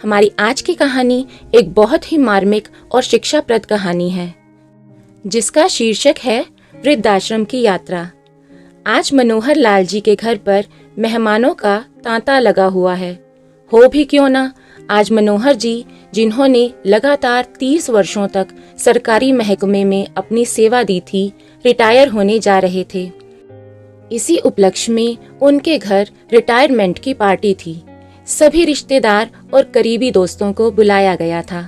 हमारी आज की कहानी एक बहुत ही मार्मिक और शिक्षाप्रद कहानी है जिसका शीर्षक है वृद्धाश्रम की यात्रा। आज मनोहर लाल जी के घर पर मेहमानों का तांता लगा हुआ है। हो भी क्यों ना, आज मनोहर जी जिन्होंने लगातार 30 वर्षों तक सरकारी महकमे में अपनी सेवा दी थी, रिटायर होने जा रहे थे। इसी उपलक्ष्य में उनके घर रिटायरमेंट की पार्टी थी। सभी रिश्तेदार और करीबी दोस्तों को बुलाया गया था।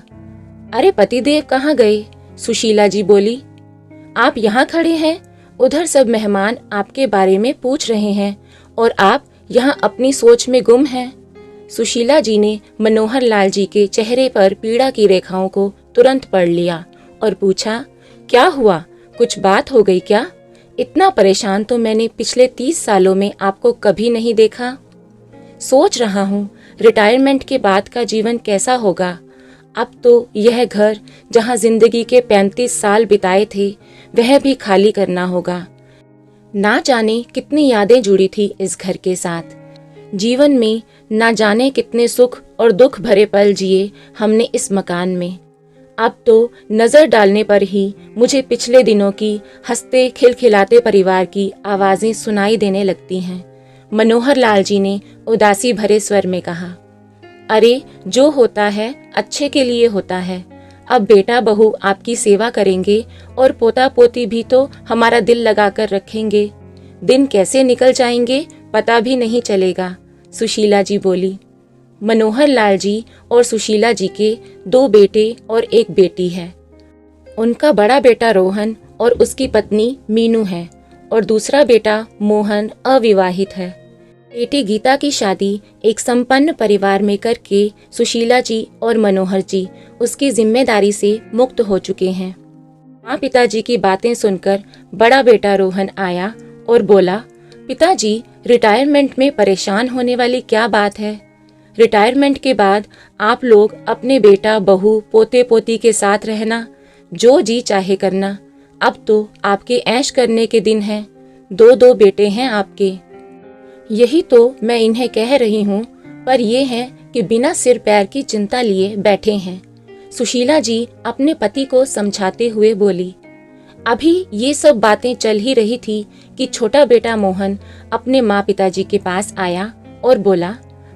अरे पतिदेव कहाँ गए? सुशीला जी बोली। आप यहाँ खड़े हैं, उधर सब मेहमान आपके बारे में पूछ रहे हैं और आप यहाँ अपनी सोच में गुम हैं। सुशीला जी ने मनोहर लाल जी के चेहरे पर पीड़ा की रेखाओं को तुरंत पढ़ लिया और पूछा, क्या हुआ? कुछ बात हो गई क्या? इतना परेशान तो मैंने पिछले 30 सालों में आपको कभी नहीं देखा। सोच रहा हूँ रिटायरमेंट के बाद का जीवन कैसा होगा। अब तो यह घर जहाँ जिंदगी के 35 साल बिताए थे वह भी खाली करना होगा। ना जाने कितनी यादें जुड़ी थी इस घर के साथ। जीवन में ना जाने कितने सुख और दुख भरे पल जिए हमने इस मकान में। अब तो नजर डालने पर ही मुझे पिछले दिनों की हंसते खिलखिलाते परिवार की आवाजें सुनाई देने लगती हैं। मनोहर लाल जी ने उदासी भरे स्वर में कहा, अरे जो होता है अच्छे के लिए होता है। अब बेटा बहू आपकी सेवा करेंगे और पोता पोती भी तो हमारा दिल लगाकर रखेंगे। दिन कैसे निकल जाएंगे पता भी नहीं चलेगा, सुशीला जी बोली। मनोहर लाल जी और सुशीला जी के 2 बेटे और 1 बेटी है। उनका बड़ा बेटा रोहन और उसकी पत्नी मीनू है और दूसरा बेटा मोहन अविवाहित है। बेटी गीता की शादी एक संपन्न परिवार में करके सुशीला जी और मनोहर जी उसकी जिम्मेदारी से मुक्त हो चुके हैं। माँ पिताजी की बातें सुनकर बड़ा बेटा रोहन आया और बोला, पिताजी रिटायरमेंट में परेशान होने वाली क्या बात है? रिटायरमेंट के बाद आप लोग अपने बेटा बहू पोते पोती के साथ रहना, जो जी चाहे करना। अब तो आपके ऐश करने के दिन हैं। 2 बेटे हैं आपके। यही तो मैं इन्हें कह रही हूँ, पर ये है कि बिना सिर पैर की चिंता लिए बैठे हैं, सुशीला जी अपने पति को समझाते हुए बोली। अभी ये सब बातें चल ही रही थी कि छोटा बेटा मोहन अपने माँ पिताजी के पास आया और बोला,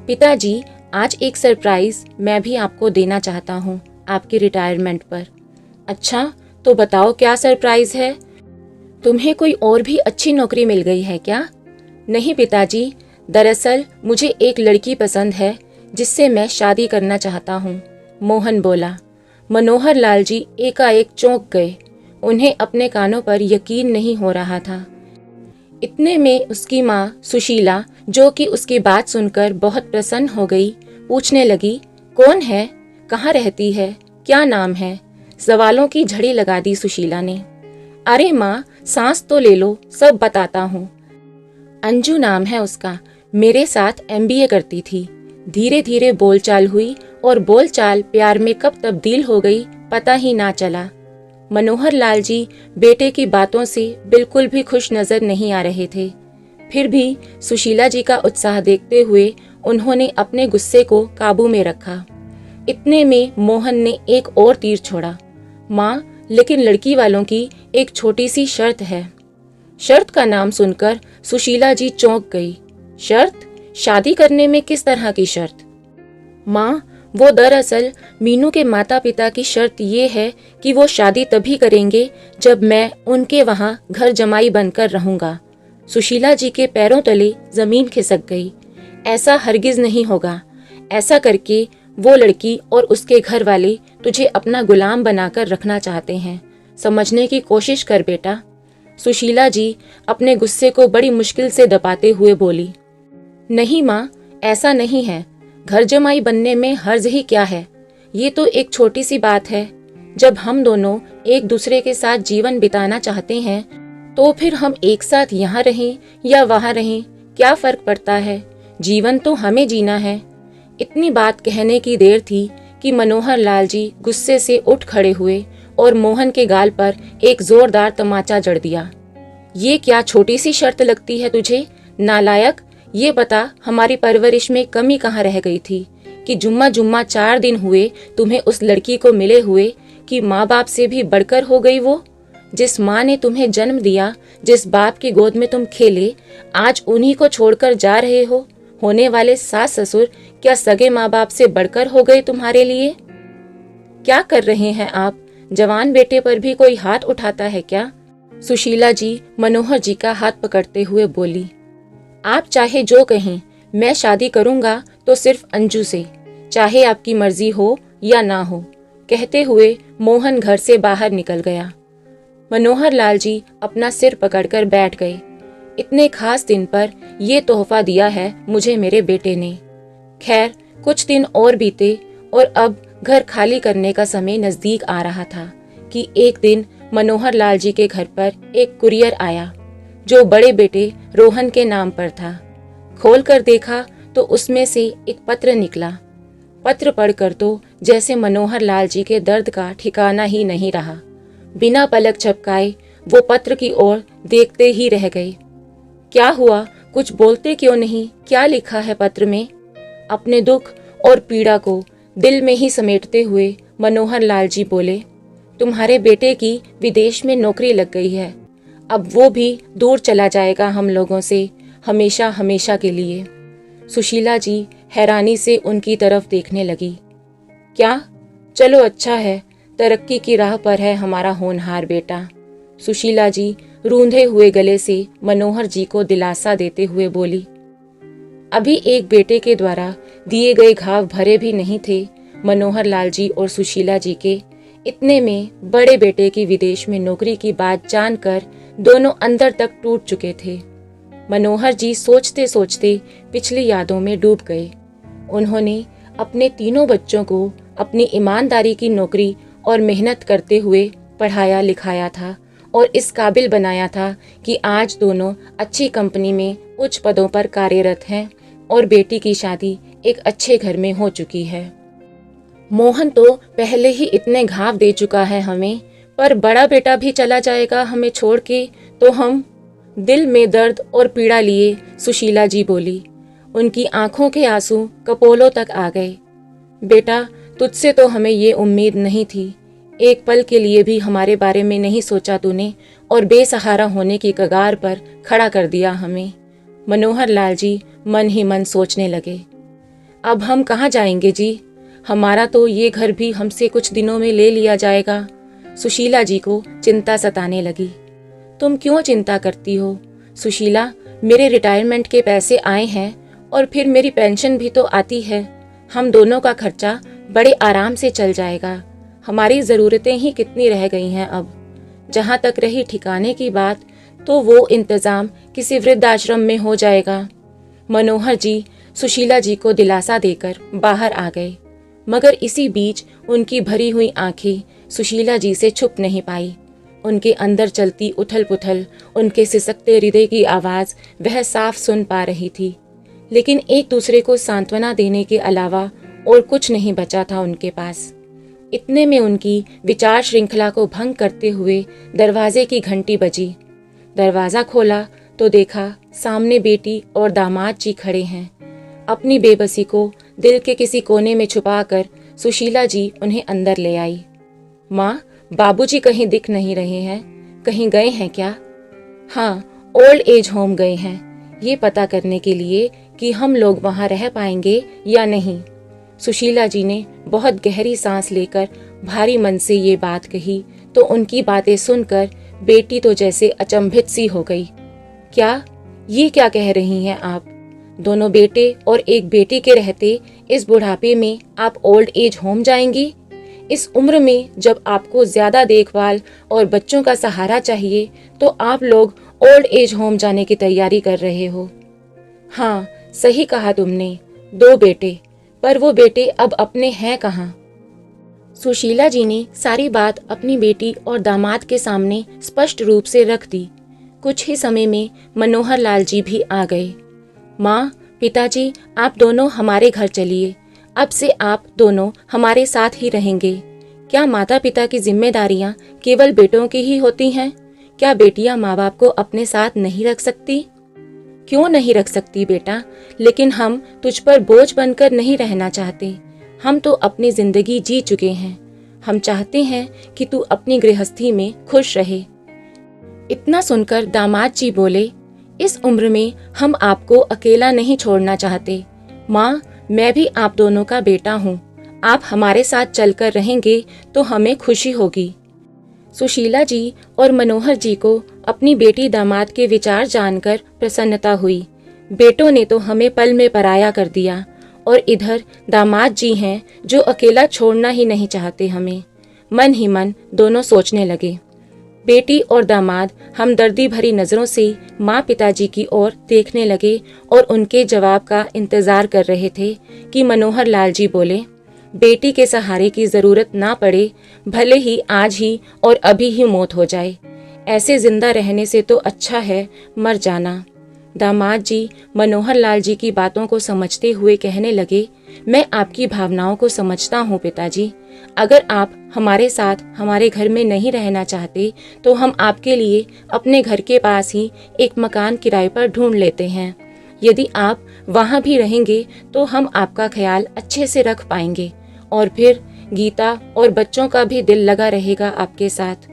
पिताजी आज एक सरप्राइज मैं भी आपको देना चाहता हूँ आपकी रिटायरमेंट पर। अच्छा तो बताओ क्या सरप्राइज है? तुम्हें कोई और भी अच्छी नौकरी मिल गई है क्या? नहीं पिताजी, दरअसल मुझे एक लड़की पसंद है जिससे मैं शादी करना चाहता हूँ, मोहन बोला। मनोहर लाल जी एकाएक चौंक गए। उन्हें अपने कानों पर यकीन नहीं हो रहा था। इतने में उसकी माँ सुशीला, जो कि उसकी बात सुनकर बहुत प्रसन्न हो गई, पूछने लगी, कौन है? कहाँ रहती है? क्या नाम है? सवालों की झड़ी लगा दी सुशीला ने। अरे माँ, सांस तो ले लो, सब बताता हूँ। अंजू नाम है उसका, मेरे साथ MBA करती थी। धीरे धीरे बोलचाल हुई और बोलचाल प्यार में कब तब्दील हो गई पता ही ना चला। मनोहर लाल जी बेटे की बातों से बिल्कुल भी खुश नजर नहीं आ रहे थे। फिर भी सुशीला जी का उत्साह देखते हुए उन्होंने अपने गुस्से को काबू में रखा। इतने में मोहन ने एक और तीर छोड़ा। माँ, लेकिन लड़की वालों की एक छोटी सी शर्त है। शर्त का नाम सुनकर सुशीला जी चौंक गई। शर्त? शादी करने में किस तरह की शर्त? माँ, वो दरअसल मीनू के माता पिता की शर्त ये है कि वो शादी तभी करेंगे जब मैं उनके वहाँ घर जमाई बनकर रहूंगा। सुशीला जी के पैरों तले जमीन खिसक गई। ऐसा हरगिज नहीं होगा। ऐसा करके वो लड़की और उसके घर वाले तुझे अपना गुलाम बनाकर रखना चाहते हैं। समझने की कोशिश कर बेटा, सुशीला जी अपने गुस्से को बड़ी मुश्किल से दबाते हुए बोली। नहीं माँ, ऐसा नहीं है। घर जमाई बनने में हर्ज ही क्या है? ये तो एक छोटी सी बात है। जब हम दोनों एक दूसरे के साथ जीवन बिताना चाहते हैं तो फिर हम एक साथ यहाँ रहें या वहाँ रहें, क्या फर्क पड़ता है? जीवन तो हमें जीना है। इतनी बात कहने की देर थी कि मनोहर लाल जी गुस्से से उठ खड़े हुए और मोहन के गाल पर एक जोरदार तमाचा जड़ दिया। ये क्या छोटी सी शर्त लगती है तुझे, नालायक? ये बता, हमारी परवरिश में कमी कहाँ रह गई थी? कि जुम्मा जुम्मा 4 दिन हुए तुम्हें उस लड़की को मिले हुए कि माँ बाप से भी बढ़कर हो गई वो। जिस माँ ने तुम्हें जन्म दिया, जिस बाप की गोद में तुम खेले, आज उन्हीं को छोड़कर जा रहे हो। होने वाले सास ससुर क्या सगे माँ बाप से बढ़कर हो गए तुम्हारे लिए? क्या कर रहे हैं आप? जवान बेटे पर भी कोई हाथ उठाता है क्या? सुशीला जी मनोहर जी का हाथ पकड़ते हुए बोली। आप चाहे जो कहें, मैं शादी करूंगा तो सिर्फ अंजू से, चाहे आपकी मर्जी हो या ना हो, कहते हुए मोहन घर से बाहर निकल गया। मनोहर लाल जी अपना सिर पकड़कर बैठ गए। इतने खास दिन पर यह तोहफा दिया है मुझे मेरे बेटे ने। खैर कुछ दिन और बीते और अब घर खाली करने का समय नजदीक आ रहा था कि एक दिन मनोहर लाल जी के घर पर एक कुरियर आया जो बड़े बेटे रोहन के नाम पर था। खोलकर देखा तो उसमें से एक पत्र निकला। पत्र पढ़कर तो जैसे मनोहर लाल जी के दर्द का ठिकाना ही नहीं रहा। बिना पलक झपकाए वो पत्र की ओर देखते ही रह गए। क्या हुआ? कुछ बोलते क्यों नहीं? क्या लिखा है पत्र में? अपने दुख और पीड़ा को दिल में ही समेटते हुए मनोहर लाल जी बोले, तुम्हारे बेटे की विदेश में नौकरी लग गई है। अब वो भी दूर चला जाएगा हम लोगों से, हमेशा हमेशा के लिए। सुशीला जी हैरानी से उनकी तरफ देखने लगी। क्या? चलो अच्छा है, तरक्की की राह पर है हमारा होनहार बेटा। सुशीला जी रूंधे हुए गले से मनोहर जी को दिलासा देते हुए बोली। अभी एक बेटे के द्वारा दिए गए घाव भरे भी नहीं थे मनोहर लाल जी और सुशीला जी के। इतने में बड़े बेटे की विदेश में नौकरी की बात जानकर दोनों अंदर तक टूट चुके थे। मनोहर जी सोचते सोचते पिछली यादों में डूब गए। उन्होंने अपने तीनों बच्चों को अपनी ईमानदारी की नौकरी और मेहनत करते हुए पढ़ाया लिखाया था और इस काबिल बनाया था कि आज दोनों अच्छी कंपनी में उच्च पदों पर कार्यरत हैं और बेटी की शादी एक अच्छे घर में हो चुकी है। मोहन तो पहले ही इतने घाव दे चुका है हमें, पर बड़ा बेटा भी चला जाएगा हमें छोड़ के तो हम। दिल में दर्द और पीड़ा लिए सुशीला जी बोली। उनकी आंखों के आंसू कपोलों तक आ गए। बेटा, तुझसे तो हमें ये उम्मीद नहीं थी। एक पल के लिए भी हमारे बारे में नहीं सोचा तूने और बेसहारा होने की कगार पर खड़ा कर दिया हमें। मनोहर लाल जी मन ही मन सोचने लगे। अब हम कहाँ जाएंगे जी? हमारा तो ये घर भी हमसे कुछ दिनों में ले लिया जाएगा। सुशीला जी को चिंता सताने लगी। तुम क्यों चिंता करती हो सुशीला? मेरे रिटायरमेंट के पैसे आए हैं और फिर मेरी पेंशन भी तो आती है। हम दोनों का खर्चा बड़े आराम से चल जाएगा। हमारी ज़रूरतें ही कितनी रह गई हैं अब। जहाँ तक रही ठिकाने की बात, तो वो इंतज़ाम किसी वृद्धाश्रम में हो जाएगा। मनोहर जी सुशीला जी को दिलासा देकर बाहर आ गए, मगर इसी बीच उनकी भरी हुई आंखें सुशीला जी से छुप नहीं पाई। उनके अंदर चलती उथल पुथल, उनके सिसकते हृदय की आवाज़ वह साफ सुन पा रही थी, लेकिन एक दूसरे को सांत्वना देने के अलावा और कुछ नहीं बचा था उनके पास। इतने में उनकी विचार श्रृंखला को भंग करते हुए दरवाजे की घंटी बजी। दरवाज़ा खोला तो देखा सामने बेटी और दामाद जी खड़े हैं। अपनी बेबसी को दिल के किसी कोने में छुपाकर सुशीला जी उन्हें अंदर ले आई। माँ, बाबूजी कहीं दिख नहीं रहे हैं, कहीं गए हैं क्या? हाँ, ओल्ड एज होम गए हैं, ये पता करने के लिए कि हम लोग वहाँ रह पाएंगे या नहीं। सुशीला जी ने बहुत गहरी सांस लेकर भारी मन से ये बात कही तो उनकी बातें सुनकर बेटी तो जैसे अचंभित सी हो गई। क्या? ये क्या कह रही हैं आप? दोनों बेटे और एक बेटी के रहते इस बुढ़ापे में आप ओल्ड एज होम जाएंगी? इस उम्र में जब आपको ज्यादा देखभाल और बच्चों का सहारा चाहिए तो आप लोग ओल्ड एज होम जाने की तैयारी कर रहे हो। हाँ, सही कहा तुमने, 2 बेटे, पर वो बेटे अब अपने हैं कहाँ? सुशीला जी ने सारी बात अपनी बेटी और दामाद के सामने स्पष्ट रूप से रख दी। कुछ ही समय में मनोहर लाल जी भी आ गए। माँ, पिताजी, आप दोनों हमारे घर चलिए। अब से आप दोनों हमारे साथ ही रहेंगे। क्या माता पिता की जिम्मेदारियाँ केवल बेटों की ही होती हैं? क्या बेटियाँ माँ बाप को अपने साथ नहीं रख सकती? क्यों नहीं रख सकती बेटा, लेकिन हम तुझ पर बोझ बनकर नहीं रहना चाहते। हम तो अपनी जिंदगी जी चुके हैं। हम चाहते हैं कि तू अपनी गृहस्थी में खुश रहे। इतना सुनकर दामाद जी बोले, इस उम्र में हम आपको अकेला नहीं छोड़ना चाहते। माँ, मैं भी आप दोनों का बेटा हूँ। आप हमारे साथ चलकर रहेंगे तो हमें खुशी होगी। सुशीला जी और मनोहर जी को अपनी बेटी दामाद के विचार जानकर प्रसन्नता हुई। बेटों ने तो हमें पल में पराया कर दिया, और इधर दामाद जी हैं जो अकेला छोड़ना ही नहीं चाहते हमें। मन ही मन दोनों सोचने लगे। बेटी और दामाद हमदर्दी भरी नजरों से माँ पिताजी की ओर देखने लगे और उनके जवाब का इंतजार कर रहे थे कि मनोहर लाल जी बोले, बेटी के सहारे की जरूरत ना पड़े, भले ही आज ही और अभी ही मौत हो जाए। ऐसे जिंदा रहने से तो अच्छा है मर जाना। दामाद जी मनोहर लाल जी की बातों को समझते हुए कहने लगे, मैं आपकी भावनाओं को समझता हूँ पिताजी। अगर आप हमारे साथ हमारे घर में नहीं रहना चाहते तो हम आपके लिए अपने घर के पास ही एक मकान किराए पर ढूंढ लेते हैं। यदि आप वहाँ भी रहेंगे तो हम आपका ख्याल अच्छे से रख पाएंगे, और फिर गीता और बच्चों का भी दिल लगा रहेगा आपके साथ।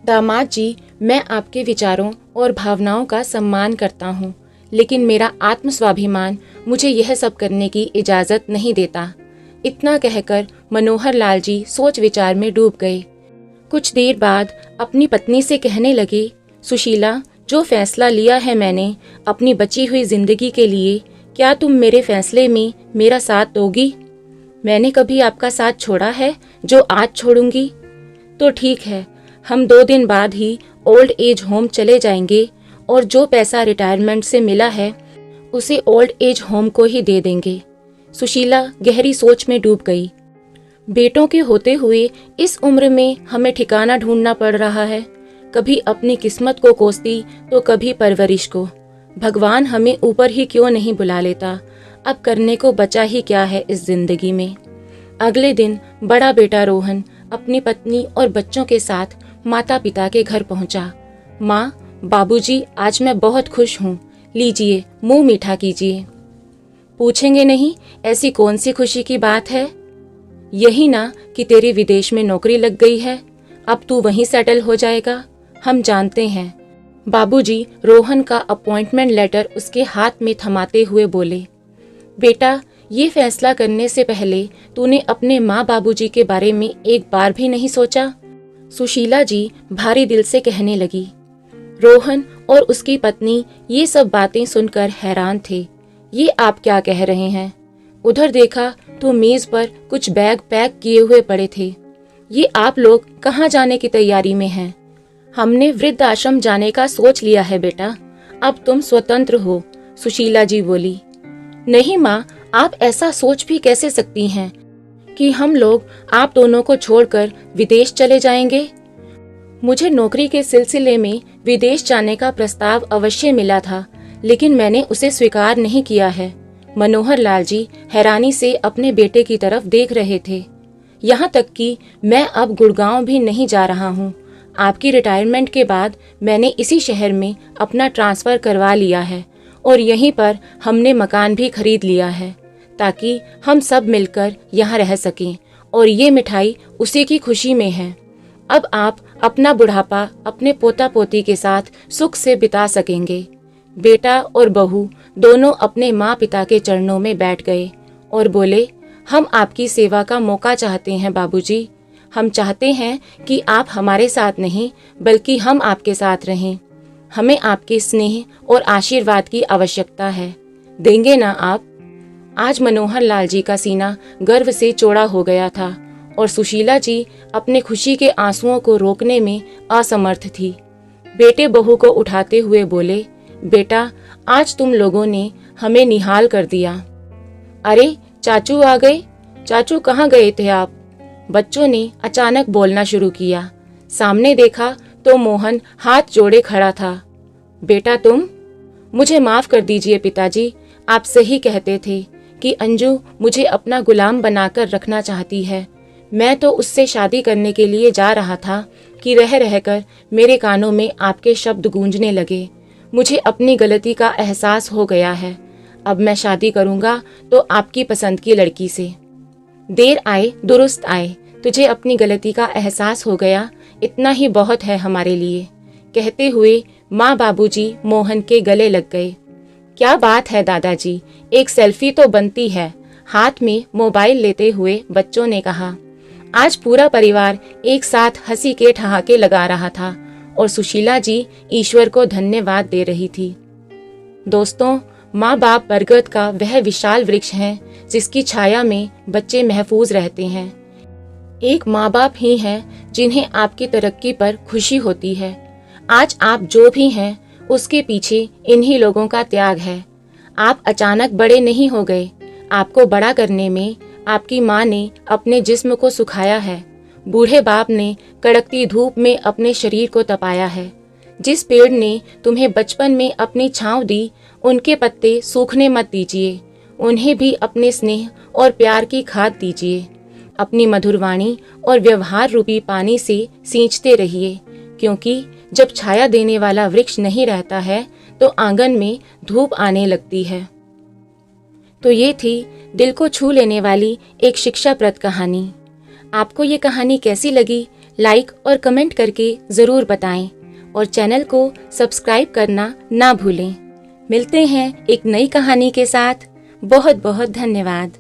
दामाद जी, मैं आपके विचारों और भावनाओं का सम्मान करता हूँ, लेकिन मेरा आत्म स्वाभिमान मुझे यह सब करने की इजाज़त नहीं देता। इतना कहकर मनोहर लाल जी सोच विचार में डूब गए। कुछ देर बाद अपनी पत्नी से कहने लगे, सुशीला, जो फैसला लिया है मैंने अपनी बची हुई जिंदगी के लिए, क्या तुम मेरे फैसले में मेरा साथ दोगी? मैंने कभी आपका साथ छोड़ा है जो आज छोड़ूंगी? तो ठीक है, हम 2 दिन बाद ही ओल्ड एज होम चले जाएंगे और जो पैसा रिटायरमेंट से मिला है उसे ओल्ड एज होम को ही दे देंगे। सुशीला गहरी सोच में डूब गई। बेटों के होते हुए इस उम्र में हमें ठिकाना ढूंढना पड़ रहा है। कभी अपनी किस्मत को कोसती तो कभी परवरिश को। भगवान हमें ऊपर ही क्यों नहीं बुला लेता? अब करने को बचा ही क्या है इस जिंदगी में। अगले दिन बड़ा बेटा रोहन अपनी पत्नी और बच्चों के साथ माता पिता के घर पहुंचा। माँ, बाबूजी, आज मैं बहुत खुश हूँ, लीजिए मुंह मीठा कीजिए। पूछेंगे नहीं, ऐसी कौन सी खुशी की बात है? यही ना कि तेरी विदेश में नौकरी लग गई है, अब तू वहीं सेटल हो जाएगा। हम जानते हैं। बाबूजी रोहन का अपॉइंटमेंट लेटर उसके हाथ में थमाते हुए बोले, बेटा, ये फैसला करने से पहले तूने अपने माँ बाबूजी के बारे में एक बार भी नहीं सोचा? सुशीला जी भारी दिल से कहने लगी। रोहन और उसकी पत्नी ये सब बातें सुनकर हैरान थे। ये आप क्या कह रहे हैं? उधर देखा तो मेज पर कुछ बैग पैक किए हुए पड़े थे। ये आप लोग कहाँ जाने की तैयारी में हैं? हमने वृद्धाश्रम जाने का सोच लिया है बेटा, अब तुम स्वतंत्र हो, सुशीला जी बोली। नहीं माँ, आप ऐसा सोच भी कैसे सकती हैं कि हम लोग आप दोनों को छोड़कर विदेश चले जाएंगे? मुझे नौकरी के सिलसिले में विदेश जाने का प्रस्ताव अवश्य मिला था, लेकिन मैंने उसे स्वीकार नहीं किया है। मनोहर लाल जी हैरानी से अपने बेटे की तरफ देख रहे थे। यहाँ तक कि मैं अब गुड़गांव भी नहीं जा रहा हूँ। आपकी रिटायरमेंट के बाद मैंने इसी शहर में अपना ट्रांसफ़र करवा लिया है और यहीं पर हमने मकान भी खरीद लिया है ताकि हम सब मिलकर यहाँ रह सकें, और ये मिठाई उसी की खुशी में है। अब आप अपना बुढ़ापा अपने पोता पोती के साथ सुख से बिता सकेंगे। बेटा और बहू दोनों अपने माँ पिता के चरणों में बैठ गए और बोले, हम आपकी सेवा का मौका चाहते हैं बाबूजी। हम चाहते हैं कि आप हमारे साथ नहीं बल्कि हम आपके साथ रहें। हमें आपके स्नेह और आशीर्वाद की आवश्यकता है। देंगे ना आप? आज मनोहर लाल जी का सीना गर्व से चौड़ा हो गया था और सुशीला जी अपने खुशी के आंसुओं को रोकने में असमर्थ थी। बेटे बहू को उठाते हुए बोले, बेटा, आज तुम लोगों ने हमें निहाल कर दिया। अरे चाचू आ गए। चाचू कहाँ गए थे आप? बच्चों ने अचानक बोलना शुरू किया। सामने देखा तो मोहन हाथ जोड़े खड़ा था। बेटा तुम? मुझे माफ कर दीजिए पिताजी, आप सही कहते थे कि अंजू मुझे अपना गुलाम बनाकर रखना चाहती है। मैं तो उससे शादी करने के लिए जा रहा था कि रह रहकर मेरे कानों में आपके शब्द गूंजने लगे। मुझे अपनी गलती का एहसास हो गया है। अब मैं शादी करूंगा तो आपकी पसंद की लड़की से। देर आए दुरुस्त आए, तुझे अपनी गलती का एहसास हो गया, इतना ही बहुत है हमारे लिए। कहते हुए माँ बाबूजी मोहन के गले लग गए। क्या बात है दादाजी, एक सेल्फी तो बनती है, हाथ में मोबाइल लेते हुए बच्चों ने कहा। आज पूरा परिवार एक साथ हंसी के ठहाके लगा रहा था और सुशीला जी ईश्वर को धन्यवाद दे रही थी। दोस्तों, माँ बाप बरगद का वह विशाल वृक्ष है जिसकी छाया में बच्चे महफूज रहते हैं। एक माँ बाप ही हैं जिन्हें आपकी तरक्की पर खुशी होती है। आज आप जो भी हैं उसके पीछे इन्हीं लोगों का त्याग है। आप अचानक बड़े नहीं हो गए, आपको बड़ा करने में आपकी माँ ने अपने जिस्म को सुखाया है। बूढ़े बाप ने कड़कती धूप में अपने शरीर को तपाया है। जिस पेड़ ने तुम्हें बचपन में अपनी छांव दी, उनके पत्ते सूखने मत दीजिए, उन्हें भी अपने स्नेह और प्यार की खाद दीजिए। अपनी मधुर वाणी और व्यवहार रूपी पानी से सींचते रहिए, क्योंकि जब छाया देने वाला वृक्ष नहीं रहता है तो आंगन में धूप आने लगती है। तो ये थी दिल को छू लेने वाली एक शिक्षाप्रद कहानी। आपको ये कहानी कैसी लगी, लाइक और कमेंट करके ज़रूर बताएं और चैनल को सब्सक्राइब करना ना भूलें। मिलते हैं एक नई कहानी के साथ। बहुत बहुत धन्यवाद।